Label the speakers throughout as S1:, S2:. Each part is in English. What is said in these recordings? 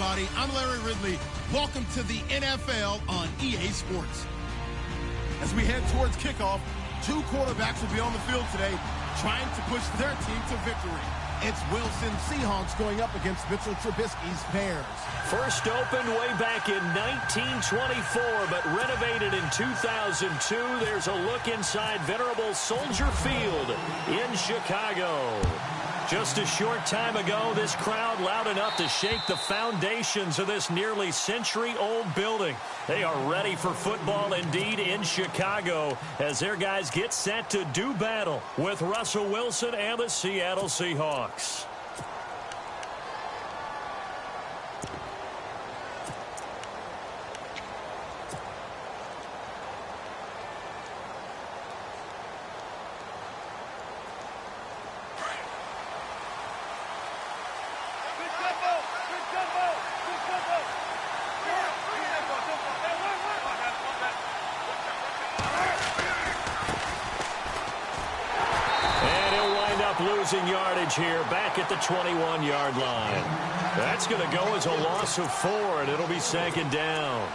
S1: everybody. I'm Larry Ridley. Welcome to the NFL on EA Sports. As we head towards kickoff, two quarterbacks will be on the field today trying to push their team to victory. It's Wilson Seahawks going up against Mitchell Trubisky's Bears.
S2: First opened way back in 1924, but renovated in 2002. There's a look inside venerable Soldier Field in Chicago. Just a short time ago, this crowd loud enough to shake the foundations of this nearly century-old building. They are ready for football indeed in Chicago as their guys get set to do battle with Russell Wilson and the Seattle Seahawks. Losing yardage here back at the 21-yard line. That's going to go as a loss of 4, and it'll be second down.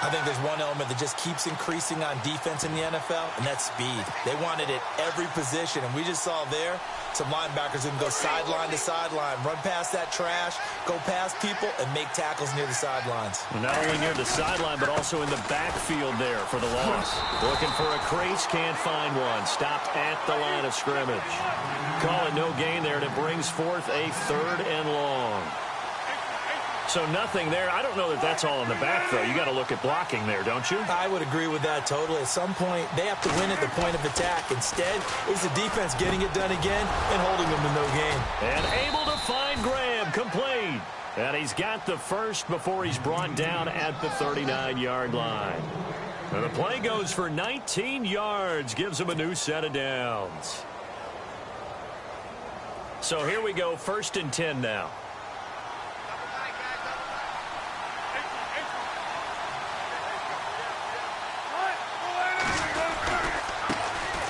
S3: I think there's one element that just keeps increasing on defense in the NFL, and that's speed. They want it at every position, and we just saw there some linebackers who can go sideline to sideline, run past that trash, go past people, and make tackles near the sidelines.
S2: Not only near the sideline, but also in the backfield there for the loss. Looking for a crease, can't find one. Stopped at the line of scrimmage. Call it no gain there, and it brings forth a 3rd and long. So nothing there. I don't know that that's all in the back, though. You got to look at blocking there, don't you?
S3: I would agree with that totally. At some point, they have to win at the point of attack. Instead, it's the defense getting it done again and holding them to no gain.
S2: And able to find Graham, complete. And he's got the first before he's brought down at the 39-yard line. And the play goes for 19 yards, gives him a new set of downs. So here we go, 1st and 10 now.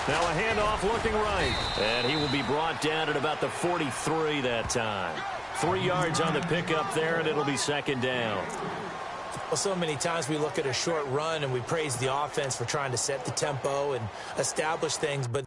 S2: Now a handoff looking right. And he will be brought down at about the 43 that time. 3 yards on the pickup there, and it'll be second down.
S3: Well, so many times we look at a short run and we praise the offense for trying to set the tempo and establish things, but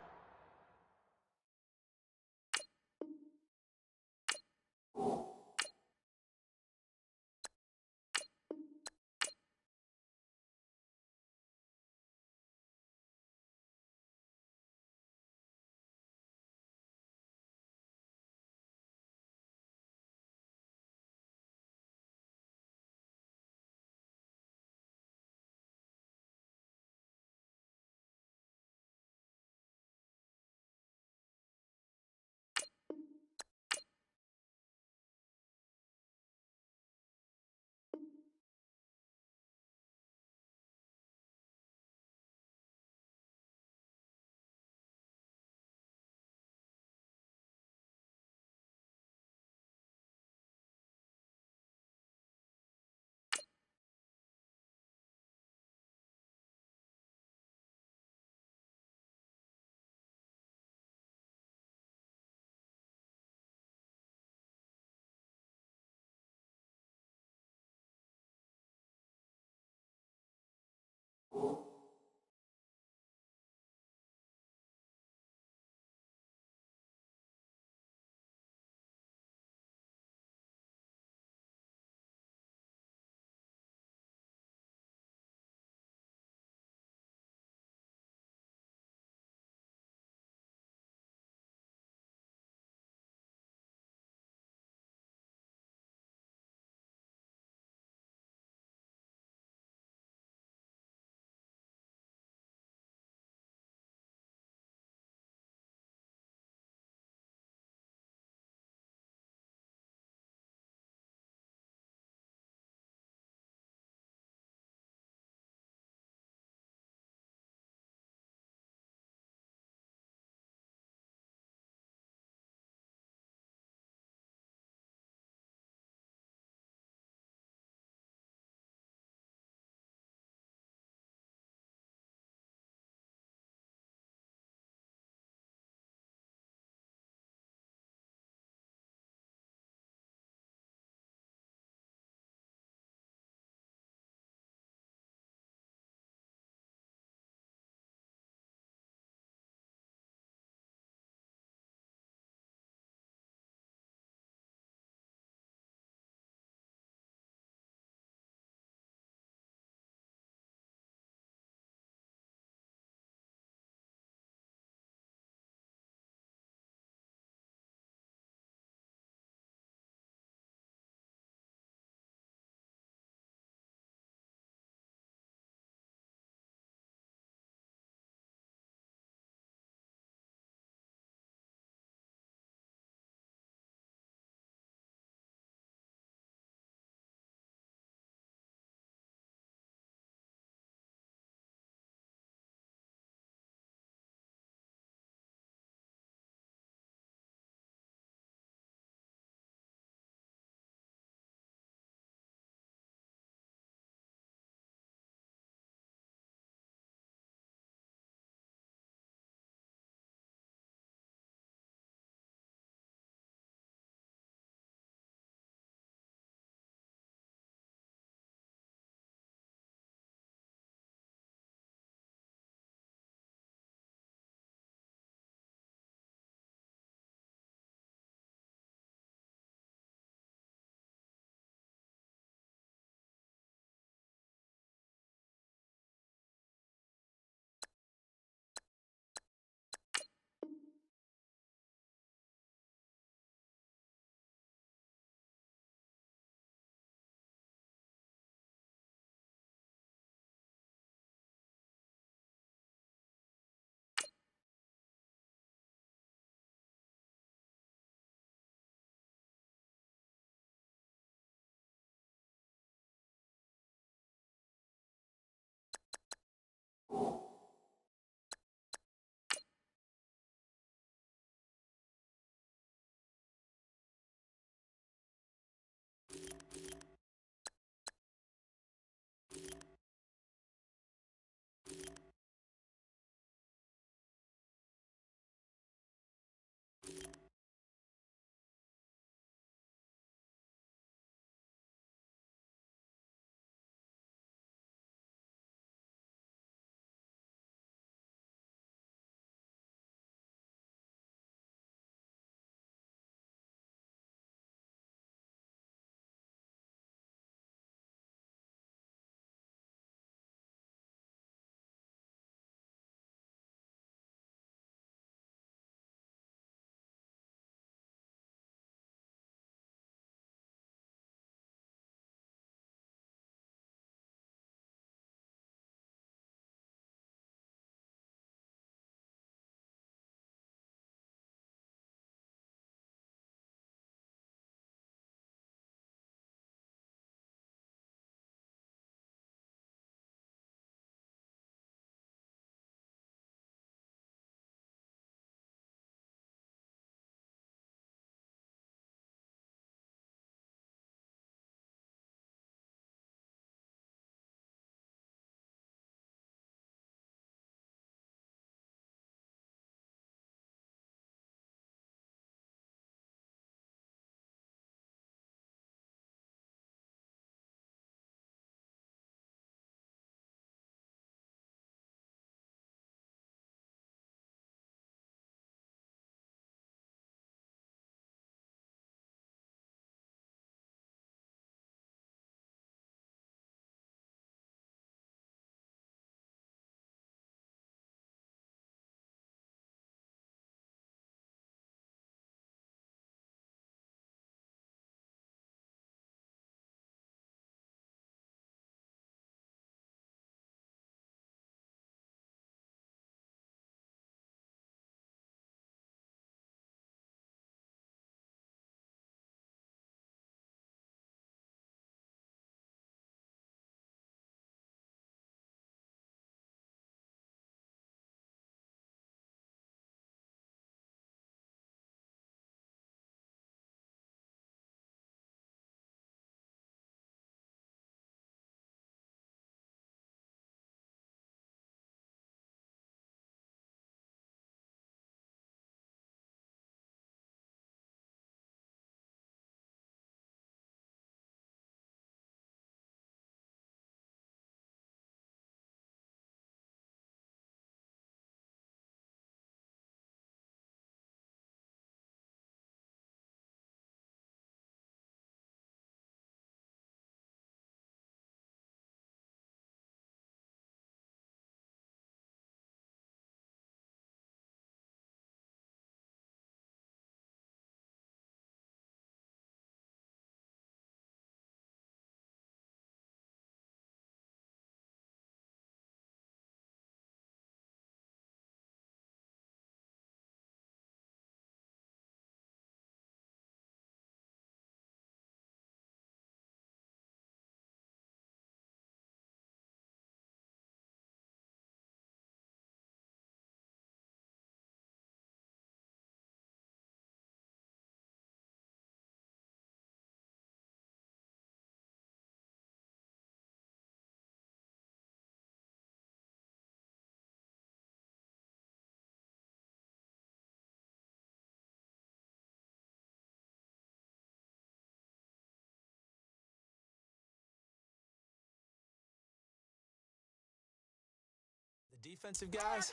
S3: defensive guys,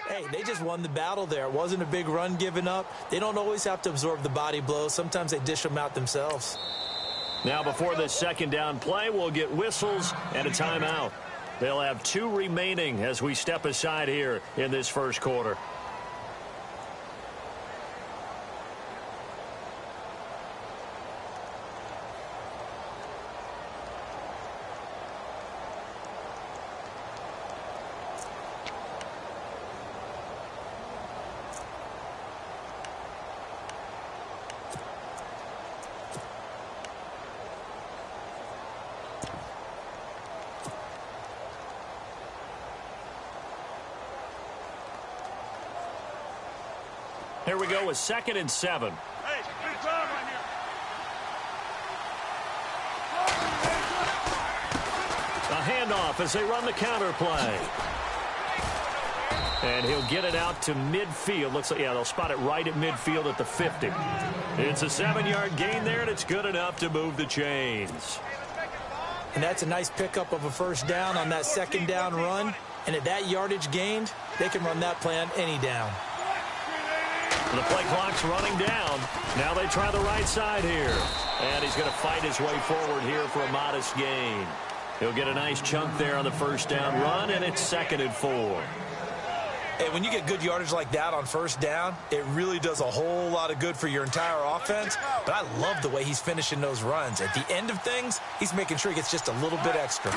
S3: hey, they just won the battle there. It wasn't a big run given up. They don't always have to absorb the body blows. Sometimes they dish them out themselves.
S2: Now, before this second down play, we'll get whistles and a timeout. They'll have 2 remaining as we step aside here in this first quarter. Here we go with 2nd and 7.
S4: Hey, good job right here.
S2: A handoff as they run the counter play. And he'll get it out to midfield. Looks like, yeah, they'll spot it right at midfield at the 50. It's a 7-yard gain there, and it's good enough to move the chains.
S3: And that's a nice pickup of a first down on that second down run. And at that yardage gained, they can run that play on any down.
S2: The play clock's running down. Now they try the right side here. And he's going to fight his way forward here for a modest gain. He'll get a nice chunk there on the first down run, and it's 2nd and 4.
S3: Hey, when you get good yardage like that on first down, it really does a whole lot of good for your entire offense. But I love the way he's finishing those runs. At the end of things, he's making sure he gets just a little bit extra.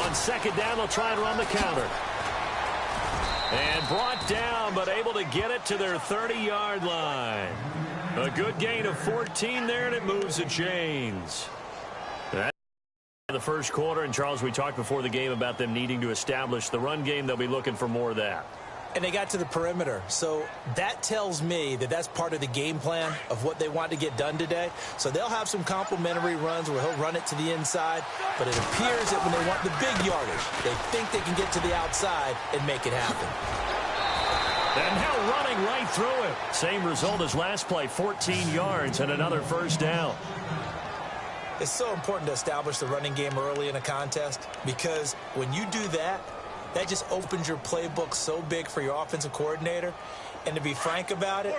S2: On second down, they'll try and run the counter. And brought down, but able to get it to their 30-yard line. A good gain of 14 there, and it moves the chains. That's the first quarter, and Charles, we talked before the game about them needing to establish the run game. They'll be looking for more of that.
S3: And they got to the perimeter. So that tells me that that's part of the game plan of what they want to get done today. So they'll have some complementary runs where he'll run it to the inside. But it appears that when they want the big yardage, they think they can get to the outside and make it happen.
S2: And now running right through it. Same result as last play, 14 yards and another first down.
S3: It's so important to establish the running game early in a contest because when you do that, that just opens your playbook so big for your offensive coordinator. And to be frank about it,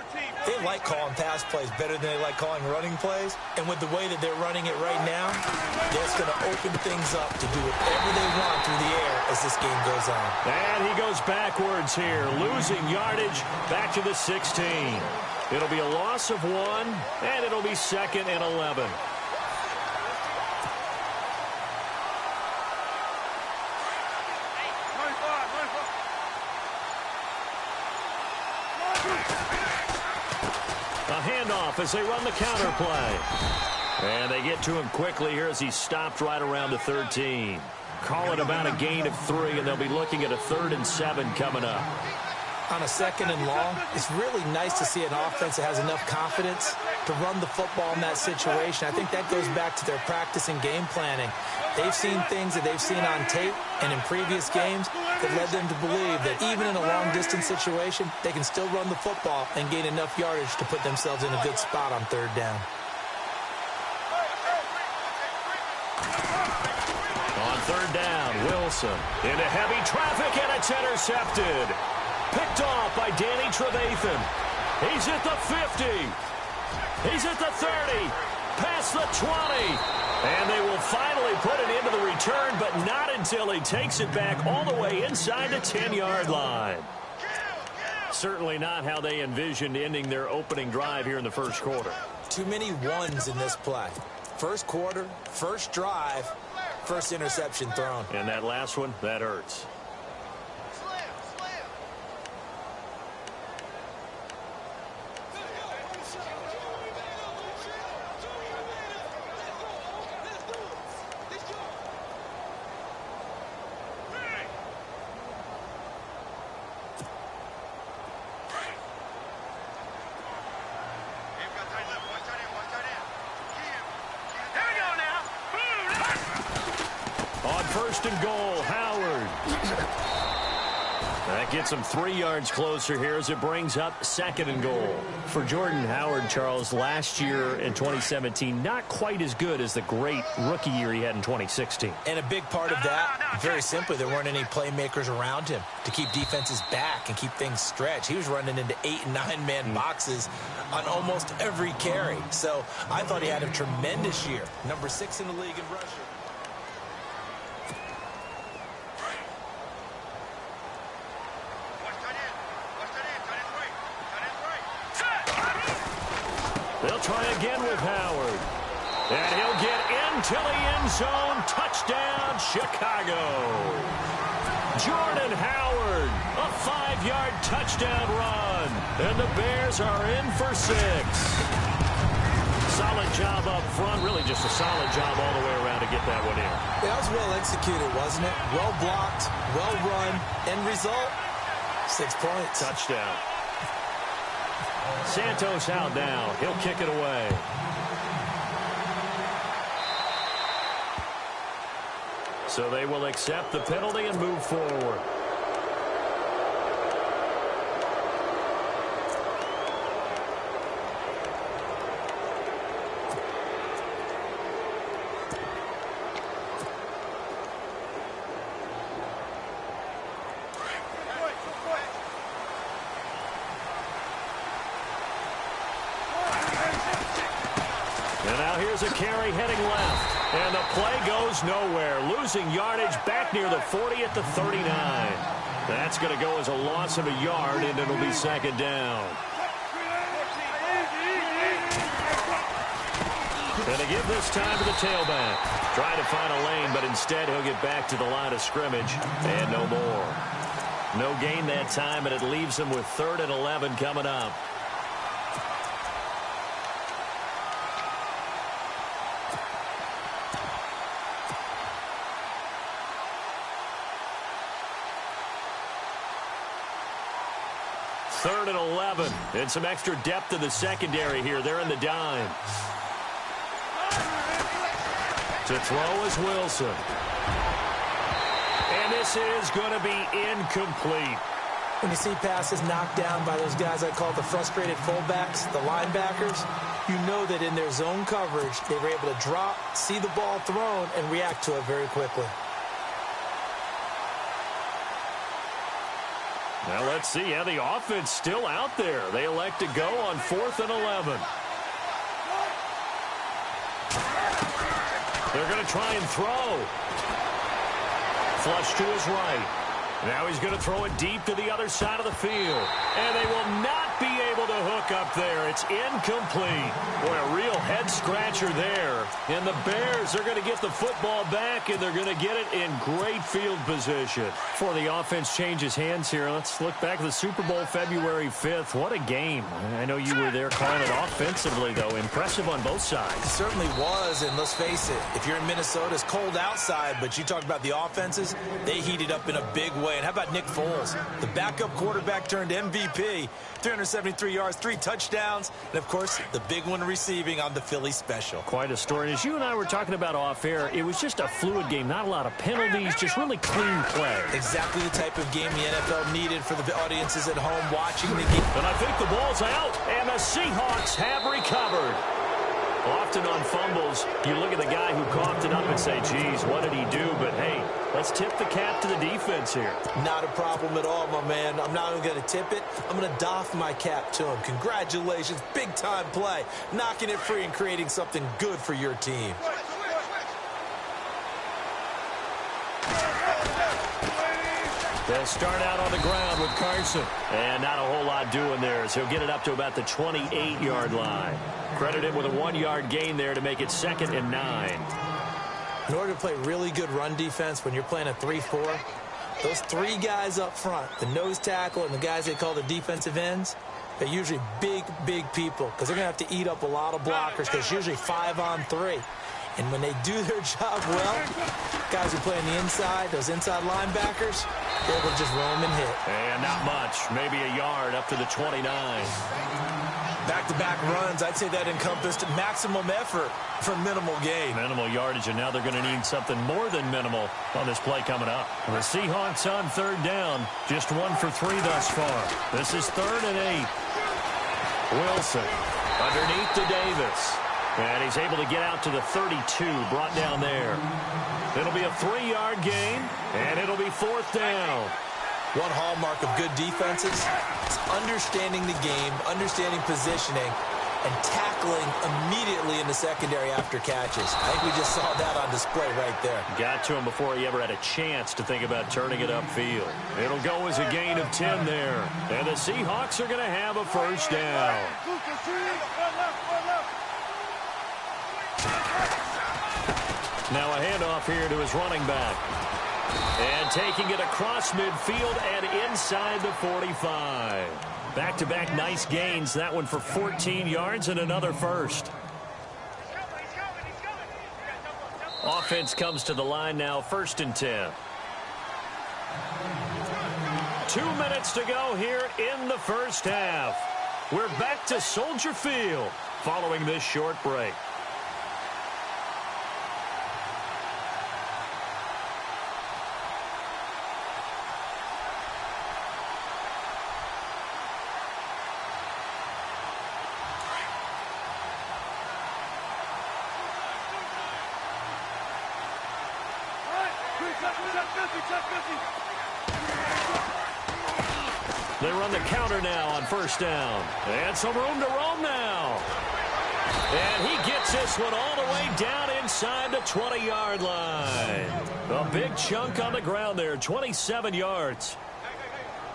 S3: they like calling pass plays better than they like calling running plays. And with the way that they're running it right now, that's going to open things up to do whatever they want through the air as this game goes on.
S2: And he goes backwards here, losing yardage back to the 16. It'll be a loss of 1, and it'll be 2nd and 11. A handoff as they run the counter play. And they get to him quickly here as he's stopped right around the 13. Call it about a gain of 3, and they'll be looking at a 3rd and 7 coming up.
S3: On a 2nd and long, it's really nice to see an offense that has enough confidence to run the football in that situation. I think that goes back to their practice and game planning. They've seen things that they've seen on tape and in previous games that led them to believe that even in a long-distance situation, they can still run the football and gain enough yardage to put themselves in a good spot on 3rd down.
S2: On 3rd down, Wilson into heavy traffic, and it's intercepted. Picked off by Danny Trevathan. He's at the 50. He's at the 30. Past the 20. And they will finally put it into the return, but not until he takes it back all the way inside the 10-yard line. Certainly not how they envisioned ending their opening drive here in the first quarter.
S3: Too many ones in this play. First quarter, first drive, first interception thrown.
S2: And that last one, that hurts. That gets him 3 yards closer here as it brings up 2nd and goal. For Jordan Howard, Charles, last year in 2017, not quite as good as the great rookie year he had in 2016.
S3: And a big part of that, very simply, there weren't any playmakers around him to keep defenses back and keep things stretched. He was running into 8- and 9-man boxes on almost every carry. So I thought he had a tremendous year. Number 6 in the league in rushing.
S2: They'll try again with Howard. And he'll get into the end zone. Touchdown, Chicago. Jordan Howard, a 5-yard touchdown run. And the Bears are in for 6. Solid job up front. Really just a solid job all the way around to get that one in.
S3: That was well executed, wasn't it? Well blocked, well run. End result, 6 points.
S2: Touchdown. Santos out now. He'll kick it away. So they will accept the penalty and move forward. And now here's a carry heading left. And the play goes nowhere. Losing yardage back near the 40 at the 39. That's going to go as a loss of a yard, and it'll be 2nd down. And to give this time to the tailback. Trying to find a lane, but instead he'll get back to the line of scrimmage. And no more. No gain that time, and it leaves him with 3rd and 11 coming up. Third and 11, and some extra depth in the secondary here. They're in the dime. To throw is Wilson. And this is going to be incomplete.
S3: When you see passes knocked down by those guys I call the frustrated fullbacks, the linebackers, you know that in their zone coverage, they were able to drop, see the ball thrown, and react to it very quickly.
S2: Now let's see how the offense still out there. They elect to go on 4th and 11. They're going to try and throw. Flush to his right. Now he's going to throw it deep to the other side of the field. And they will not be able to hook up there. It's incomplete. Boy, a real head-scratcher there. And the Bears are going to get the football back, and they're going to get it in great field position. Before the offense changes hands here, let's look back at the Super Bowl February 5th. What a game. I know you were there calling it offensively, though. Impressive on both sides.
S3: It certainly was, and let's face it, if you're in Minnesota, it's cold outside, but you talk about the offenses, they heated up in a big way. And how about Nick Foles, the backup quarterback turned MVP, 373 yards, 3 touchdowns, and, of course, the big one receiving on the Philly special.
S2: Quite a story. As you and I were talking about off air, it was just a fluid game, not a lot of penalties, just really clean play.
S3: Exactly the type of game the NFL needed for the audiences at home watching the game.
S2: And I think the ball's out, and the Seahawks have recovered. Often on fumbles, you look at the guy who coughed it up and say, geez, what did he do? But, hey, let's tip the cap to the defense here.
S3: Not a problem at all, my man. I'm not even going to tip it. I'm going to doff my cap to him. Congratulations. Big-time play. Knocking it free and creating something good for your team.
S2: They'll start out on the ground with Carson. And not a whole lot doing there as he'll get it up to about the 28-yard line. Credit him with a 1-yard gain there to make it 2nd and 9.
S3: In order to play really good run defense when you're playing a 3-4, those 3 guys up front, the nose tackle and the guys they call the defensive ends, they're usually big, big people because they're going to have to eat up a lot of blockers because it's usually 5-on-3. And when they do their job well, guys who play on the inside, those inside linebackers, they're able to just roam and hit.
S2: And not much, maybe a yard up to the 29.
S3: Back-to-back runs, I'd say that encompassed maximum effort for minimal gain.
S2: Minimal yardage, and now they're going to need something more than minimal on this play coming up. The Seahawks on third down, just 1 for 3 thus far. This is 3rd and 8. Wilson underneath to Davis. And he's able to get out to the 32, brought down there. It'll be a 3-yard gain, and it'll be 4th down.
S3: One hallmark of good defenses is understanding the game, understanding positioning, and tackling immediately in the secondary after catches. I think we just saw that on display right there.
S2: Got to him before he ever had a chance to think about turning it upfield. It'll go as a gain of 10 there. And the Seahawks are going to have a 1st down. Now a handoff here to his running back. And taking it across midfield and inside the 45. Back-to-back nice gains. That one for 14 yards and another 1st. Offense comes to the line now, 1st and 10. 2 minutes to go here in the first half. We're back to Soldier Field following this short break. They run the counter now on 1st down. And some room to roam now. And he gets this one all the way down inside the 20-yard line. A big chunk on the ground there, 27 yards.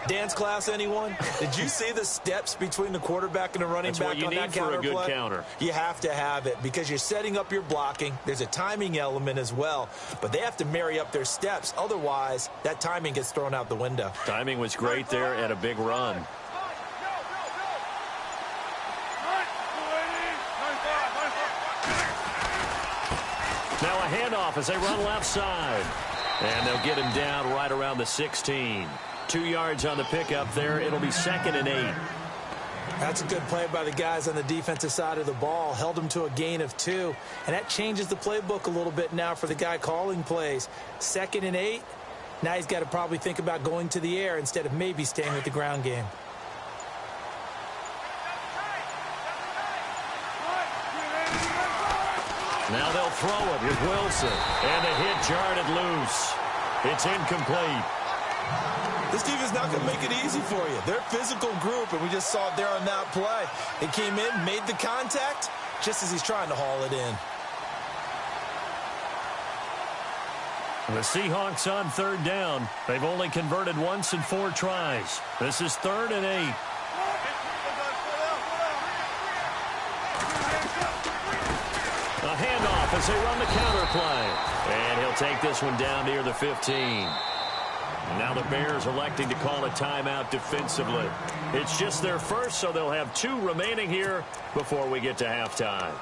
S3: Dance class, anyone? Did you see the steps between the quarterback and the running back on that counter play?
S2: That's what you need for a good counter.
S3: You have to have it because you're setting up your blocking. There's a timing element as well, but they have to marry up their steps. Otherwise, that timing gets thrown out the window.
S2: Timing was great there and a big run. Now a handoff as they run left side. And they'll get him down right around the 16. 2 yards on the pickup there. It'll be 2nd and 8.
S3: That's a good play by the guys on the defensive side of the ball. Held them to a gain of 2. And that changes the playbook a little bit now for the guy calling plays. 2nd and 8. Now he's got to probably think about going to the air instead of maybe staying with the ground game.
S2: Now they'll throw it with Wilson. And the hit jarred it loose. It's incomplete.
S3: This defense not going to make it easy for you. They're a physical group, and we just saw it there on that play. They came in, made the contact, just as he's trying to haul it in.
S2: The Seahawks on 3rd down. They've only converted once in 4 tries. This is 3rd and 8. A handoff as they run the counter play. And he'll take this one down near the 15. Now the Bears electing to call a timeout defensively. It's just their first, so they'll have 2 remaining here before we get to halftime.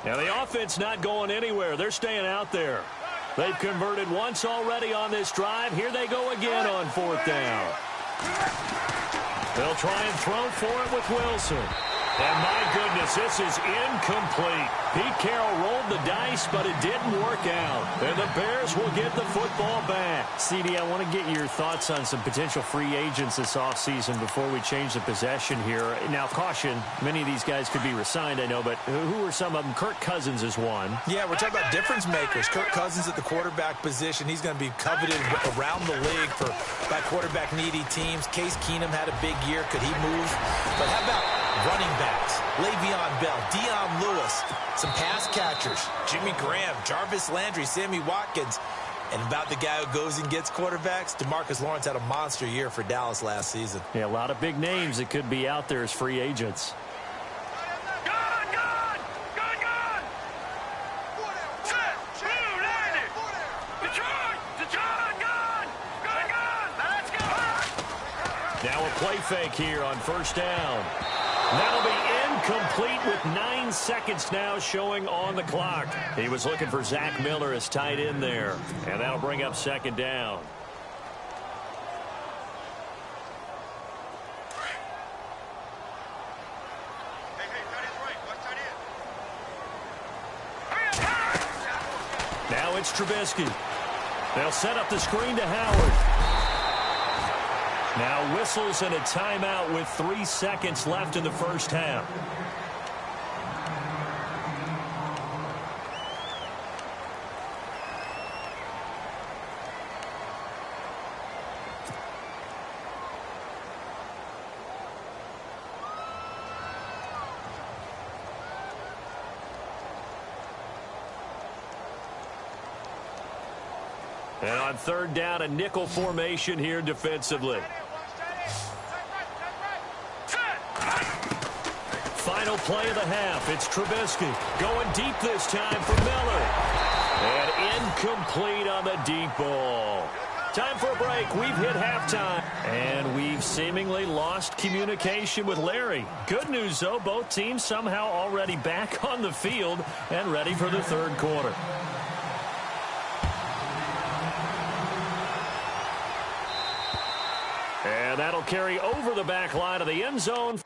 S2: Now the offense not going anywhere. They're staying out there. They've converted once already on this drive. Here they go again on 4th down. They'll try and throw for it with Wilson. And my goodness, this is incomplete. Pete Carroll rolled the dice, but it didn't work out. And the Bears will get the football back.
S5: CD, I want to get your thoughts on some potential free agents this offseason before we change the possession here. Now, caution, many of these guys could be re-signed, I know, but who are some of them? Kirk Cousins is one.
S3: Yeah, we're talking about difference makers. Kirk Cousins at the quarterback position. He's going to be coveted around the league by quarterback-needy teams. Case Keenum had a big year. Could he move? But how about running backs? Le'Veon Bell, Dion Lewis, some pass catchers, Jimmy Graham, Jarvis Landry, Sammy Watkins. And about the guy who goes and gets quarterbacks, DeMarcus Lawrence had a monster year for Dallas last season.
S5: Yeah, a lot of big names that could be out there as free agents.
S2: Now a play fake here on 1st down. That'll be incomplete with 9 seconds now showing on the clock. He was looking for Zach Miller as tight end there. And that'll bring up second down. Now it's Trubisky. They'll set up the screen to Howard. Now whistles and a timeout with 3 seconds left in the first half. And on third down, a nickel formation here defensively. Final play of the half. It's Trubisky going deep this time for Miller. And incomplete on the deep ball. Time for a break. We've hit halftime. And we've seemingly lost communication with Larry. Good news, though. Both teams somehow already back on the field and ready for the third quarter. And that'll carry over the back line of the end zone.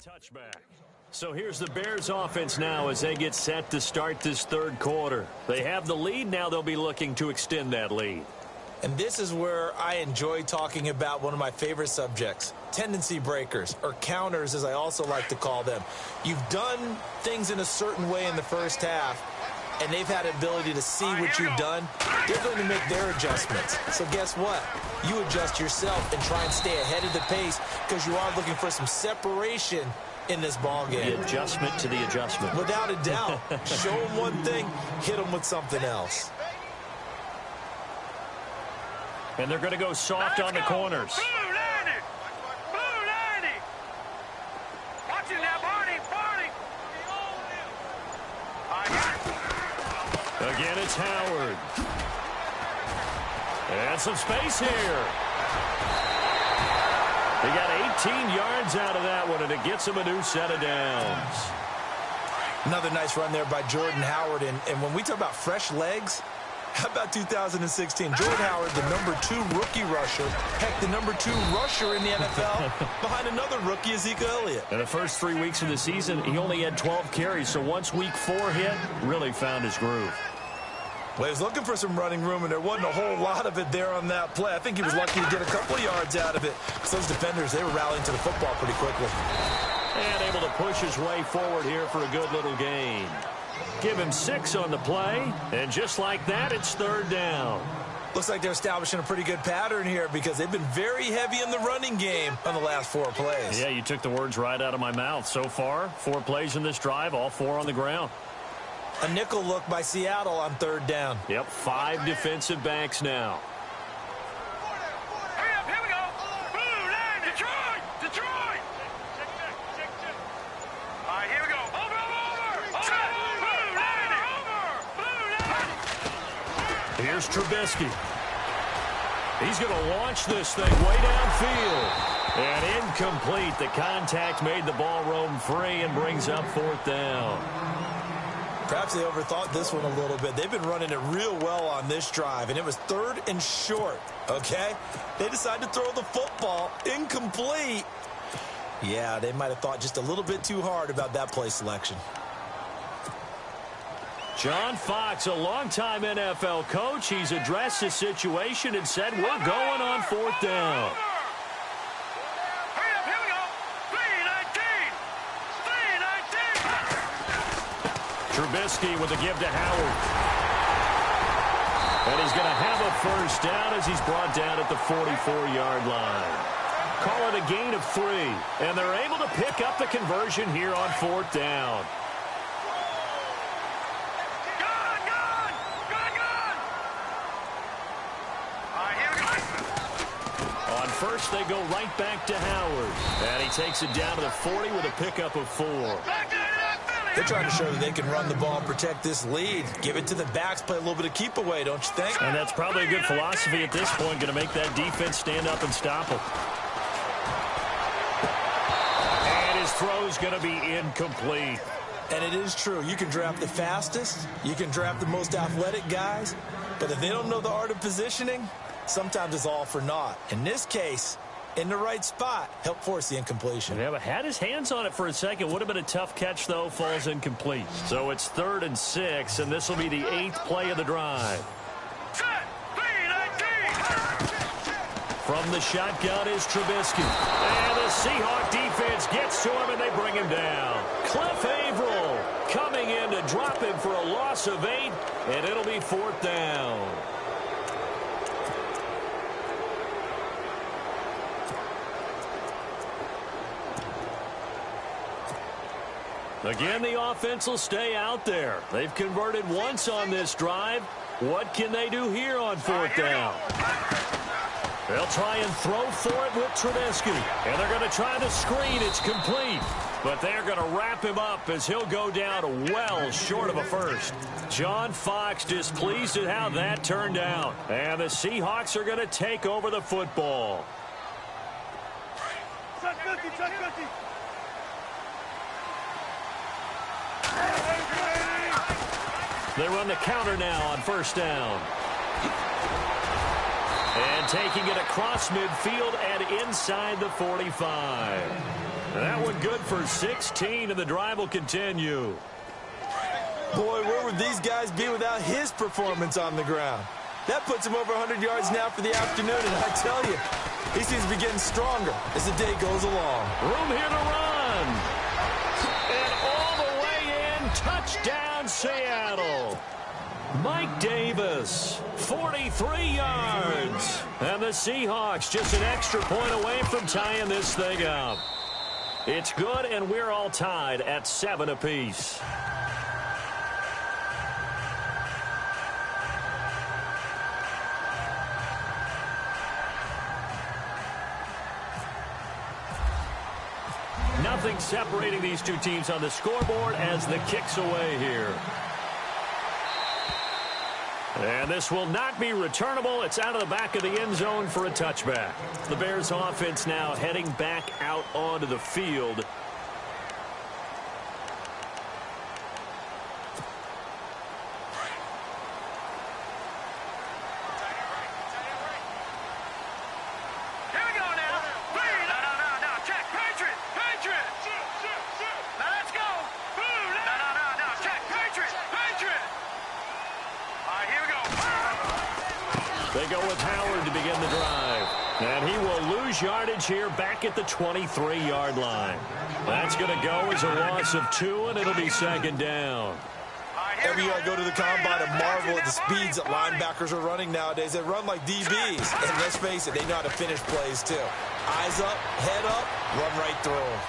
S2: Touchback. So here's the Bears offense now as they get set to start this third quarter. They have the lead. Now they'll be looking to extend that lead.
S3: And this is where I enjoy talking about one of my favorite subjects, tendency breakers, or counters as I also like to call them. You've done things in a certain way in the first half, and they've had the ability to see what you've done. They're going to make their adjustments. So guess what? You adjust yourself and try and stay ahead of the pace because you are looking for some separation in this ball game.
S2: The adjustment to the adjustment.
S3: Without a doubt. Show them one thing, hit them with something else.
S2: And they're going to go soft on the corners. Again, it's Howard. And some space here. He got 18 yards out of that one, and it gets him a new set of downs.
S3: Another nice run there by Jordan Howard. And when we talk about fresh legs, how about 2016? Jordan Howard, the #2 rookie rusher. Heck, the #2 rusher in the NFL behind another rookie, Ezekiel Elliott.
S2: In the first 3 weeks of the season, he only had 12 carries. So once week 4 hit, really found his groove.
S3: Well, he was looking for some running room, and there wasn't a whole lot of it there on that play. I think he was lucky to get a couple of yards out of it. So those defenders, they were rallying to the football pretty quickly.
S2: And able to push his way forward here for a good little gain. Give him 6 on the play, and just like that, it's third down.
S3: Looks like they're establishing a pretty good pattern here because they've been very heavy in the running game on the last 4 plays.
S2: Yeah, you took the words right out of my mouth. So far, 4 plays in this drive, all 4 on the ground.
S3: A nickel look by Seattle on third down.
S2: Yep, 5 defensive backs now.
S4: Hurry up, here we go. Blue line, Detroit, Detroit. All right, here we go. Over. Blue line.
S2: Here's Trubisky. He's going to launch this thing way downfield. And incomplete. The contact made the ball roam free and brings up 4th down.
S3: Perhaps they overthought this one a little bit. They've been running it real well on this drive, and it was 3rd and short, okay? They decided to throw the football incomplete. Yeah, they might have thought just a little bit too hard about that play selection.
S2: John Fox, a longtime NFL coach, he's addressed the situation and said, we're going on 4th down.
S4: Hurry up, here we go. 3-19.
S2: Trubisky with a give to Howard. And he's going to have a first down as he's brought down at the 44-yard line. Call it a gain of 3. And they're able to pick up the conversion here on 4th down. On first, they go right back to Howard. And he takes it down to the 40 with a pickup of 4.
S3: They're trying to show that they can run the ball and protect this lead. Give it to the backs, play a little bit of keep away, don't you think?
S2: And that's probably a good philosophy at this point, going to make that defense stand up and stop him. And his throw's going to be incomplete.
S3: And it is true. You can draft the fastest. You can draft the most athletic guys. But if they don't know the art of positioning, sometimes it's all for naught. In this case, in the right spot, help force the incompletion.
S2: Yeah, but had his hands on it for a second. Would have been a tough catch, though. Falls incomplete. So it's 3rd and 6, and this will be the 8th play of the drive. From the shotgun is Trubisky. And the Seahawk defense gets to him, and they bring him down. Cliff Averill coming in to drop him for a loss of 8, and it'll be 4th down. Again, the offense will stay out there. They've converted once on this drive. What can they do here on 4th down? They'll try and throw for it with Trubisky. And they're going to try the screen. It's complete. But they're going to wrap him up as he'll go down well short of a first. John Fox displeased at how that turned out. And the Seahawks are going to take over the football.
S4: Check 50, check 50.
S2: They run the counter now on first down. And taking it across midfield and inside the 45. That one good for 16, and the drive will continue.
S3: Boy, where would these guys be without his performance on the ground? That puts him over 100 yards now for the afternoon, and I tell you, he seems to be getting stronger as the day goes along.
S2: Room here to run. And all the way in, touchdown Seattle. Mike Davis, 43 yards. And the Seahawks just an extra point away from tying this thing up. It's good, and we're all tied at 7 apiece. Nothing separating these two teams on the scoreboard as the kick's away here. And this will not be returnable. It's out of the back of the end zone for a touchback. The Bears offense now heading back out onto the field. They go with Howard to begin the drive. And he will lose yardage here back at the 23-yard line. That's going to go as a loss of 2, and it'll be second down.
S3: Every year I go to the combine and marvel at the speeds that linebackers are running nowadays. They run like DBs. And let's face it, they know how to finish plays too. Eyes up, head up, run right through them.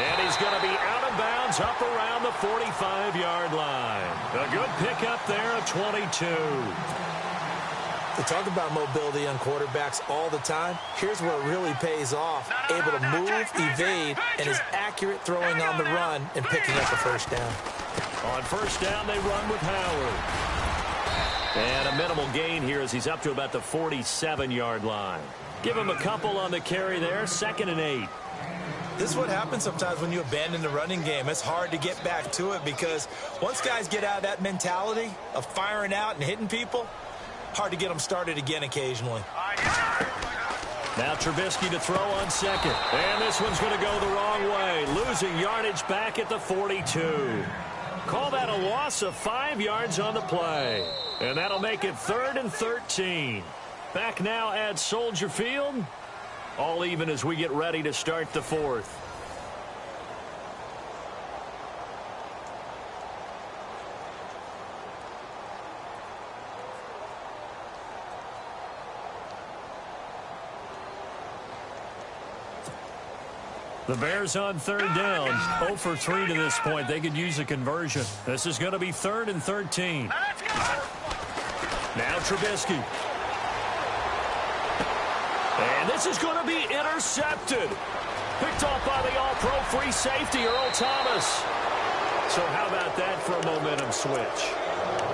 S2: And he's going to be out of bounds up around the 45-yard line. A good pickup there at 22.
S3: We talk about mobility on quarterbacks all the time. Here's where it really pays off. Able to move, evade, and is accurate throwing on the run and picking up the first down.
S2: On first down, they run with Howard. And a minimal gain here as he's up to about the 47-yard line. Give him a couple on the carry there, 2nd and 8.
S3: This is what happens sometimes when you abandon the running game. It's hard to get back to it because once guys get out of that mentality of firing out and hitting people, hard to get them started again occasionally.
S2: Now Trubisky to throw on second. And this one's going to go the wrong way. Losing yardage back at the 42. Call that a loss of 5 yards on the play. And that'll make it 3rd and 13. Back now at Soldier Field. All even as we get ready to start the 4th. The Bears on 3rd down. 0 for 3 to this point. They could use a conversion. This is going to be 3rd and 13. Now Trubisky. And this is going to be intercepted. Picked off by the all-pro free safety, Earl Thomas. So how about that for a momentum switch?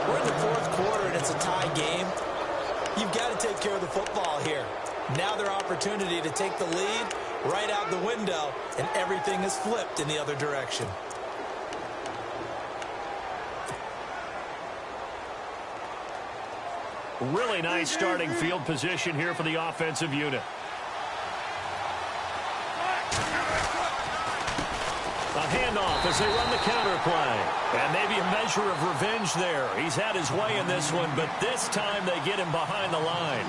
S3: We're in the 4th quarter and it's a tie game. You've got to take care of the football here. Now their opportunity to take the lead right out the window, and everything is flipped in the other direction.
S2: Really nice starting field position here for the offensive unit. A handoff as they run the counter play. And maybe a measure of revenge there. He's had his way in this one, but this time they get him behind the line.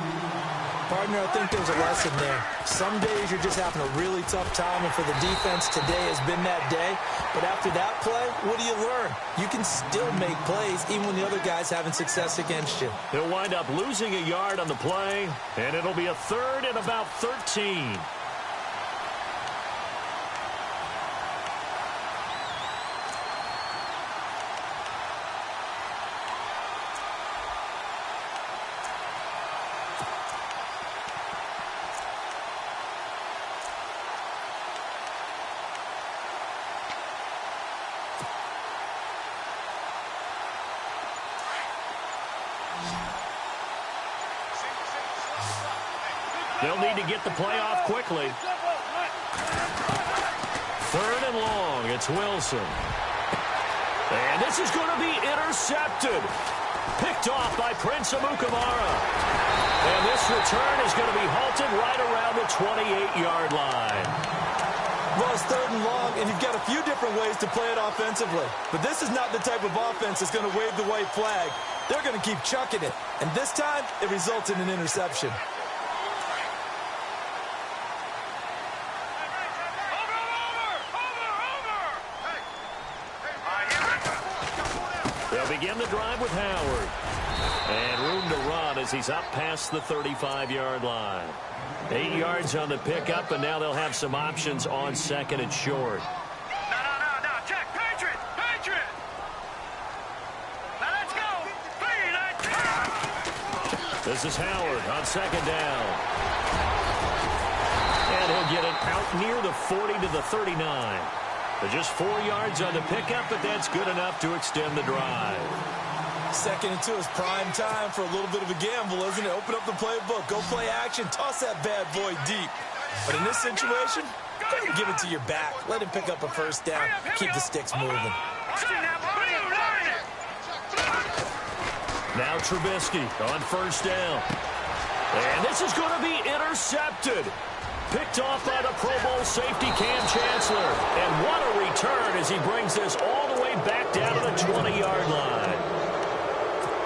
S3: Partner, I think there's a lesson there. Some days you're just having a really tough time, and for the defense, today has been that day. But after that play, what do you learn? You can still make plays even when the other guy's having success against you.
S2: He'll wind up losing a yard on the play, and it'll be a 3rd and about 13. They'll need to get the play off quickly. 3rd and long. It's Wilson. And this is going to be intercepted. Picked off by Prince Amukamara. And this return is going to be halted right around the 28-yard line.
S3: Well, it's 3rd and long, and you've got a few different ways to play it offensively. But this is not the type of offense that's going to wave the white flag. They're going to keep chucking it. And this time, it results in an interception.
S2: They'll begin the drive with Howard. And room to run as he's up past the 35-yard line. 8 yards on the pickup, and now they'll have some options on 2nd and short.
S4: No. Check. Patriot. Now let's go.
S2: This is Howard on 2nd down. And he'll get it out near the 40 to the 39. But just 4 yards on the pickup, but that's good enough to extend the drive.
S3: 2nd and 2 is prime time for a little bit of a gamble, isn't it? Open up the playbook, go play action, toss that bad boy deep. But in this situation, go ahead and give it to your back. Let him pick up a 1st down, keep the sticks moving.
S2: Now Trubisky on 1st down. And this is going to be intercepted. Picked off by the Pro Bowl safety Cam Chancellor. And what a return as he brings this all the way back down to the 20-yard line.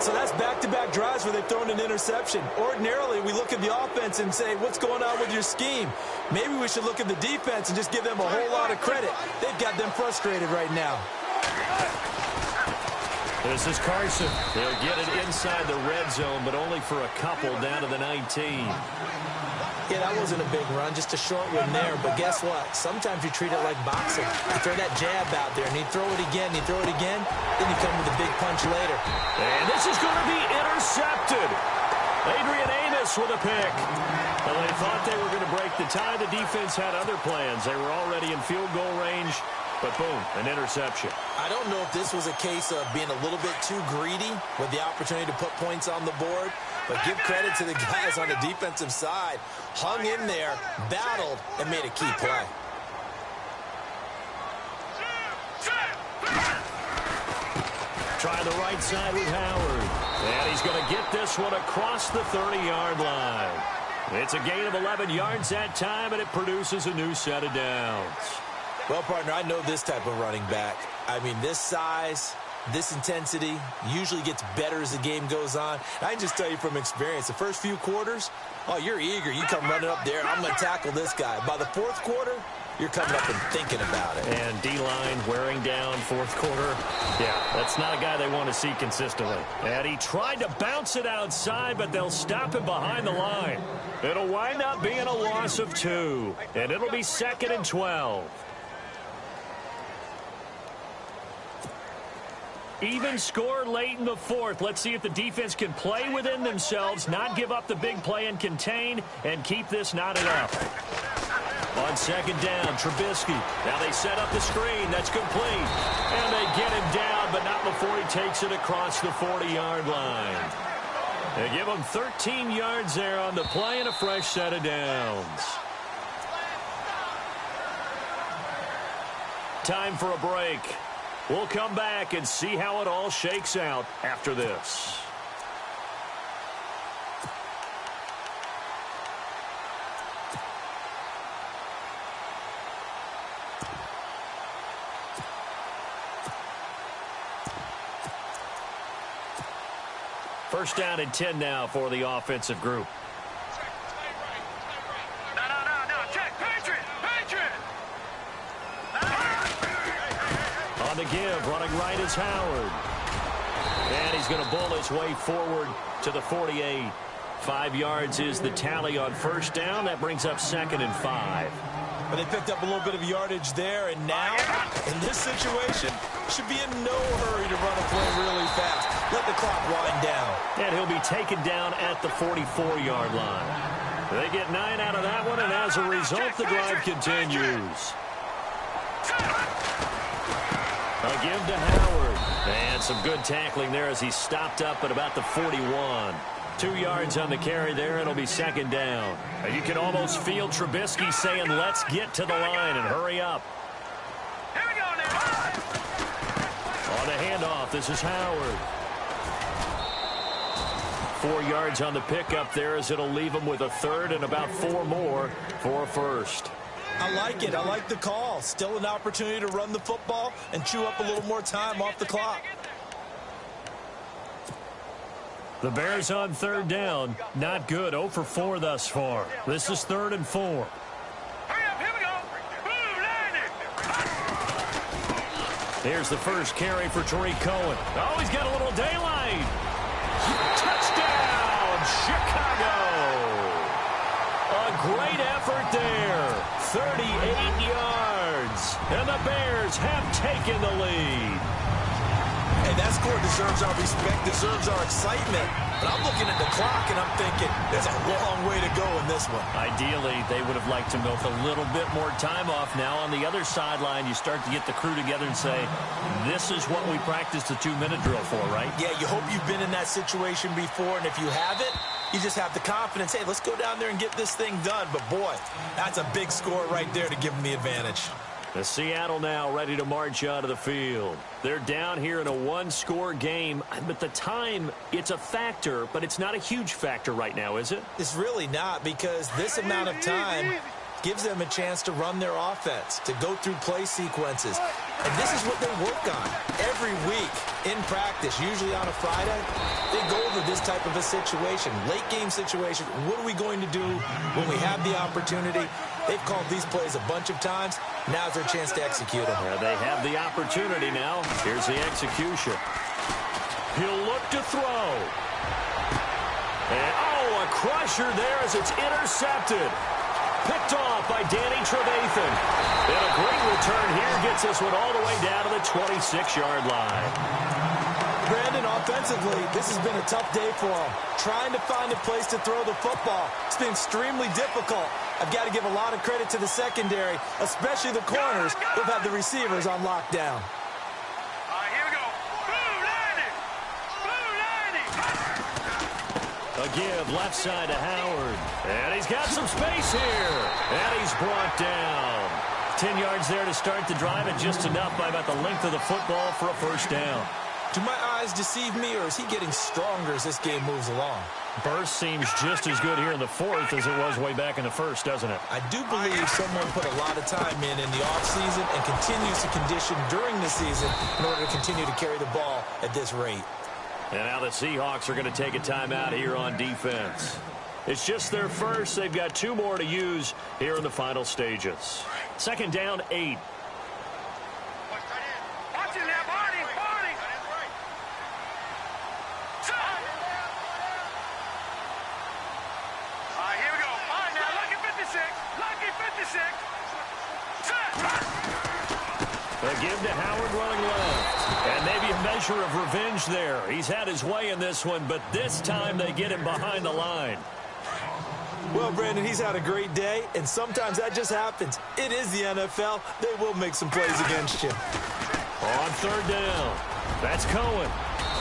S3: So that's back-to-back drives where they've thrown an interception. Ordinarily, we look at the offense and say, what's going on with your scheme? Maybe we should look at the defense and just give them a whole lot of credit. They've got them frustrated right now.
S2: This is Carson. He'll get it inside the red zone, but only for a couple down to the 19.
S3: Yeah, that wasn't a big run, just a short one there. But guess what? Sometimes you treat it like boxing. You throw that jab out there, and you throw it again, then you come with a big punch later.
S2: And this is going to be intercepted. Adrian Amos with a pick. Well, they thought they were going to break the tie. The defense had other plans. They were already in field goal range, but boom, an interception.
S3: I don't know if this was a case of being a little bit too greedy with the opportunity to put points on the board, but give credit to the guys on the defensive side. Hung in there, battled, and made a key play.
S2: Try the right side with Howard. And he's going to get this one across the 30-yard line. It's a gain of 11 yards that time, and it produces a new set of downs.
S3: Well, partner, I know this type of running back. I mean, this size, this intensity usually gets better as the game goes on. I can just tell you from experience, the first few quarters, oh, you're eager. You come running up there, I'm going to tackle this guy. By the 4th quarter, you're coming up and thinking about it.
S2: And D-line wearing down 4th quarter. Yeah, that's not a guy they want to see consistently. And he tried to bounce it outside, but they'll stop him behind the line. It'll wind up being a loss of 2. And it'll be 2nd and 12. Even score late in the 4th. Let's see if the defense can play within themselves, not give up the big play and contain, and keep this knotted up. On 2nd down, Trubisky. Now they set up the screen. That's complete. And they get him down, but not before he takes it across the 40-yard line. They give him 13 yards there on the play and a fresh set of downs. Time for a break. We'll come back and see how it all shakes out after this. First down and 10 now for the offensive group.
S4: Check. Patriot.
S2: On the give, running right is Howard. And he's going to bull his way forward to the 48. 5 yards is the tally on first down. That brings up 2nd and 5.
S3: But they picked up a little bit of yardage there, and now, in this situation, should be in no hurry to run a play really fast. Let the clock wind down.
S2: And he'll be taken down at the 44-yard line. They get 9 out of that one, and as a result, the drive continues. A give to Howard. And some good tackling there as he stopped up at about the 41. 2 yards on the carry there. It'll be 2nd down. And you can almost feel Trubisky saying, let's get to the line and hurry up.
S4: Here we go now.
S5: On the handoff, this is Howard. 4 yards on the pickup there as it'll leave him with a third and about 4 more for a first.
S3: I like it. I like the call. Still an opportunity to run the football and chew up a little more time off the clock.
S5: The Bears on third down. Not good. 0 for 4 thus far. This is 3rd and 4.
S4: Hurry up, here we go. Boom,
S5: Here's the first carry for Tariq Cohen. Oh, he's got a little daylight. Touchdown, Chicago. A great effort there. 38 yards. And the Bears have taken the lead.
S3: Hey, that score deserves our respect, deserves our excitement. But I'm looking at the clock, and I'm thinking there's a long way to go in this one.
S5: Ideally, they would have liked to milk a little bit more time off. Now, on the other sideline, you start to get the crew together and say, this is what we practiced the 2-minute drill for, right?
S3: Yeah, you hope you've been in that situation before, and if you haven't, you just have the confidence, hey, let's go down there and get this thing done. But, boy, that's a big score right there to give them the advantage.
S5: The Seattle now ready to march out of the field. They're down here in a 1-score game, but the time, it's a factor, but it's not a huge factor right now, is it?
S3: It's really not, because this amount of time gives them a chance to run their offense, to go through play sequences. And this is what they work on every week in practice, usually on a Friday. They go over this type of a situation, late game situation. What are we going to do when we have the opportunity? They've called these plays a bunch of times. Now's their chance to execute them.
S5: They have the opportunity now. Here's the execution. He'll look to throw. And, a crusher there as it's intercepted. Picked off by Danny Trevathan. And a great return here gets this one all the way down to the 26-yard line.
S3: Brandon, offensively, this has been a tough day for him. Trying to find a place to throw the football. It's been extremely difficult. I've got to give a lot of credit to the secondary, especially the corners who've had the receivers on lockdown.
S4: Here we go.
S5: A give left side to Howard. And he's got some space here. And he's brought down. 10 yards there to start the drive, and just enough by about the length of the football for a first down.
S3: Do my eyes deceive me, or is he getting stronger as this game moves along?
S5: Burst seems just as good here in the fourth as it was way back in the first, doesn't it?
S3: I do believe someone put a lot of time in the offseason and continues to condition during the season in order to continue to carry the ball at this rate.
S5: And now the Seahawks are going to take a timeout here on defense. It's just their first. They've got 2 more to use here in the final stages. Second down, 8.
S4: Watching that body. Here we go. All right, now, lucky 56. Lucky 56.
S5: They give to Howard running left. And maybe a measure of revenge there. He's had his way in this one, but this time they get him behind the line.
S3: Well, Brandon, he's had a great day, and sometimes that just happens. It is the NFL. They will make some plays against you.
S5: On third down, that's Cohen.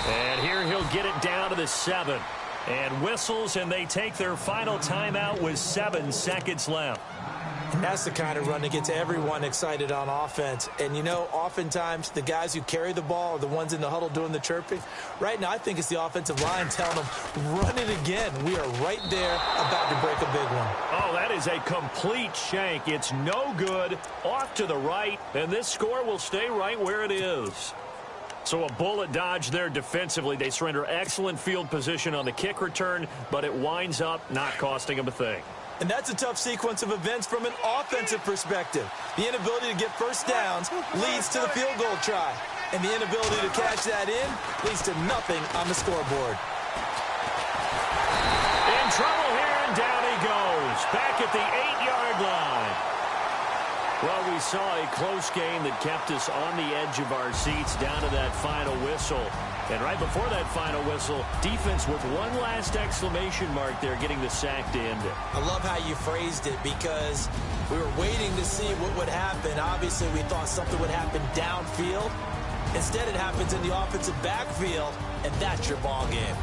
S5: And here he'll get it down to the 7. And whistles, and they take their final timeout with 7 seconds left.
S3: That's the kind of run that gets everyone excited on offense. And, you know, oftentimes the guys who carry the ball are the ones in the huddle doing the chirping. Right now, I think it's the offensive line telling them, run it again. We are right there about to break a big one.
S5: Oh, that is a complete shank. It's no good. Off to the right, and this score will stay right where it is. So a bullet dodge there defensively. They surrender excellent field position on the kick return, but it winds up not costing them a thing.
S3: And that's a tough sequence of events from an offensive perspective. The inability to get first downs leads to the field goal try. And the inability to cash that in leads to nothing on the scoreboard.
S5: In trouble here, and down he goes. Back at the 8-yard line. Well, we saw a close game that kept us on the edge of our seats down to that final whistle. And right before that final whistle, defense with one last exclamation mark there, getting the sack to end it.
S3: I love how you phrased it, because we were waiting to see what would happen. Obviously, we thought something would happen downfield. Instead, it happens in the offensive backfield, and that's your ball game.